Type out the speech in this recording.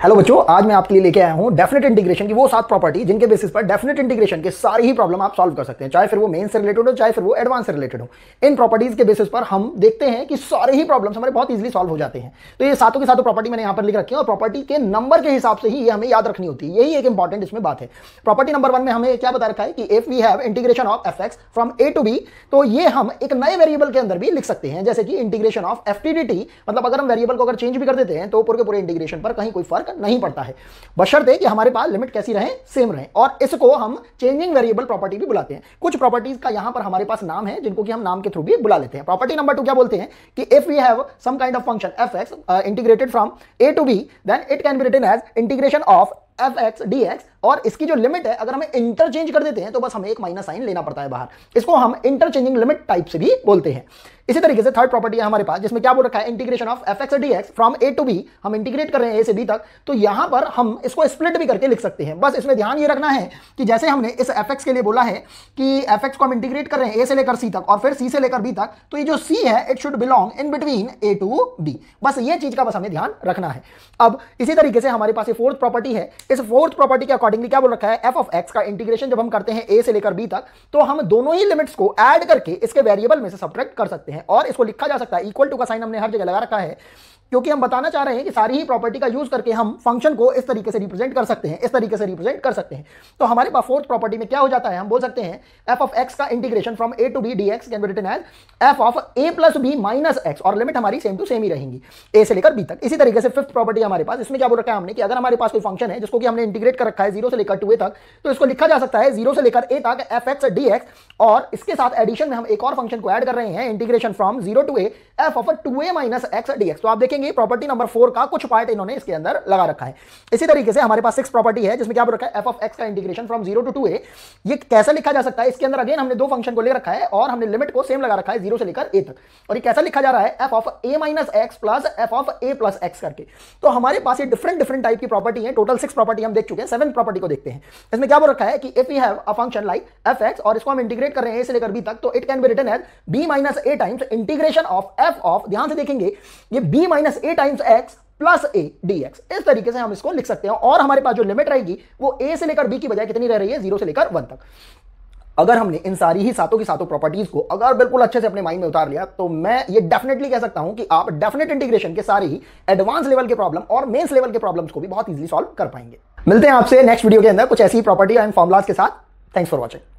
Hello बच्चों, आज मैं आपके लिए लेके आया हूं डेफिनेट इंटीग्रेशन की वो 7 प्रॉपर्टी जिनके बेसिस पर डेफिनेट इंटीग्रेशन के सारे ही प्रॉब्लम आप सॉल्व कर सकते हैं, चाहे फिर वो मेन से रिलेटेड हो चाहे फिर वो एडवांस से रिलेटेड हो। इन प्रॉपर्टीज के बेसिस पर हम देखते हैं कि सारे ही प्रॉब्लम्स हमारे बहुत इजीली सॉल्व हो जाते हैं। तो ये सातों की सातों प्रॉपर्टी मैंने यहां पर लिख रखी है और प्रॉपर्टी के नंबर के हिसाब से ही ये हमें याद रखनी होती है। यही एक इंपॉर्टेंट इसमें बात है। प्रॉपर्टी नंबर 1 में हमें क्या बता रखा है कि if we have integration of f x from a to b, तो ये हम एक नए वेरिएबल के अंदर भी लिख सकते हैं, जैसे कि integration of F T D T. मतलब अगर हम वेरिएबल को अगर चेंज भी कर देते हैं तो पूरे के पूरे इंटीग्रेशन पर कहीं कोई फर्क नहीं पड़ता है, बशर्ते कि हमारे पास लिमिट कैसी रहे, सेम रहे। और इसको हम चेंजिंग वेरिएबल प्रॉपर्टी भी बुलाते हैं। कुछ प्रॉपर्टीज का यहां पर हमारे पास नाम है जिनको कि हम नाम के थ्रू भी बुला लेते हैं। प्रॉपर्टी नंबर 2 क्या बोलते हैं कि if we have some kind of function f x integrated from a to b, then it can be written as integration of f x d x. और इसकी जो लिमिट है अगर हमें इंटरचेंज कर देते हैं तो बस हमें एक माइनस साइन लेना पड़ता है बाहर। इसको हम इंटरचेंजिंग लिमिट टाइप से भी बोलते हैं। इसी तरीके से थर्ड प्रॉपर्टी है हमारे पास जिसमें क्या बोल रखा है, integration of f x d x from a to b. हम इंटीग्रेट कर रहे हैं ए से बी तक, तो यहां पर हम इसको स्प्लिट भी करके लिख सकते हैं। बस इसमें ध्यान ये रखना है कि जैसे हमने इस एफ एक्स के लिए बोला है कि एफ एक्स को हम इंटीग्रेट कर रहे हैं ए से लेकर सी तक और फिर सी से लेकर बी तक, तो ये जो सी है it should belong in between a to b. बस ये चीज का बस हमें ध्यान रखना है। अब इसी तरीके से हमारे पास ये फोर्थ प्रॉपर्टी है। इस फोर्थ प्रॉपर्टी के अकॉर्डिंगली क्या बोल रखा है, एफ ऑफ एक्स का इंटीग्रेशन जब हम करते हैं ए से लेकर बी तक, तो हम दोनों ही लिमिट्स को ऐड करके इसके वेरिएबल में से सब्ट्रैक्ट कर सकते हैं और इसको लिखा जा सकता है। इक्वल टू का साइन हमने हर जगह लगा रखा है क्योंकि हम बताना चाह रहे हैं कि सारी ही प्रॉपर्टी का यूज करके हम फंक्शन को इस तरीके से रिप्रेजेंट कर सकते हैं, इस तरीके से रिप्रेजेंट कर सकते हैं। तो हमारे पास फोर्थ प्रॉपर्टी में क्या हो जाता है, हम बोल सकते हैं एफ ऑफ एक्स का integration from a to b d x can be written as f of a plus b minus x, और लिमिट हमारी सेम टू सेम ही रहेंगी ए से लेकर बी तक। इसी तरीके से फिफ्थ प्रॉपर्टी हमारे पास, इसमें क्या बोल रखा है हमने कि अगर हमारे पास कोई फंक्शन है जिसको कि हमने इंटीग्रेट कर रखा है 0 से लेकर 2a तक, तो इसको लिखा जा सकता है 0 से लेकर a तक एफ एक्स डी एक्स, और इसके साथ एडिशन में हम एक और फंक्शन को ऐड कर रहे हैं, integration from 0 to a f of 2a minus x d x. तो आप देखेंगे प्रॉपर्टी नंबर 4 का कुछ पार्ट इन्होंने इसके अंदर लगा रखा है। इसी तरीके से हमारे पास सिक्स प्रॉपर्टी है जिसमें क्या बोल रखा है, एफ ऑफ एक्स का इंटीग्रेशन फ्रॉम 0 टू 2a। ये कैसे लिखा जा सकता है, इसके अंदर अगेन हमने दो फंक्शन को ले रखा है और हमने लिमिट को सेम लगा रखा है 0 से लेकर a तक। और ये कैसा लिखा जा रहा है, F of a minus x plus F of a plus x करके। तो हमारे पास ये डिफरेंट टाइप की प्रॉपर्टी है। टोटल 6 प्रॉपर्टी हम देख चुके हैं। 7th प्रॉपर्टी को देखते हैं। इसमें क्या बोल रखा है कि if we have a function like f x और इसको हम इंटीग्रेट कर रहे हैं a से लेकर b तक, तो it can be written as b minus a times integration of f of, ध्यान से देखेंगे ये b minus a times x plus a dx। इस तरीके से हम इसको लिख सकते हैं और हमारे पास जो लिमिट रहेगी वो a से लेकर b की बजाय कितनी रह रही है, 0 से लेकर 1 तक। अगर हमने इन सारी ही सातों की सातों प्रॉपर्टीज को अगर बिल्कुल अच्छे से अपने माइंड में उतार लिया, तो मैं ये डेफिनेटली कह सकता हूं कि आप डेफिनेट इंटीग्रेशन के सारे ही एडवांस लेवल के प्रॉब्लम और मेंस लेवल के प्रॉब्लम्स को भी बहुत इजीली सॉल्व कर पाएंगे। मिलते हैं आपसे नेक्स्ट वीडियो के अंदर कुछ ऐसी प्रॉपर्टी एंड फॉर्मुलाज के साथ। Thanks for watching.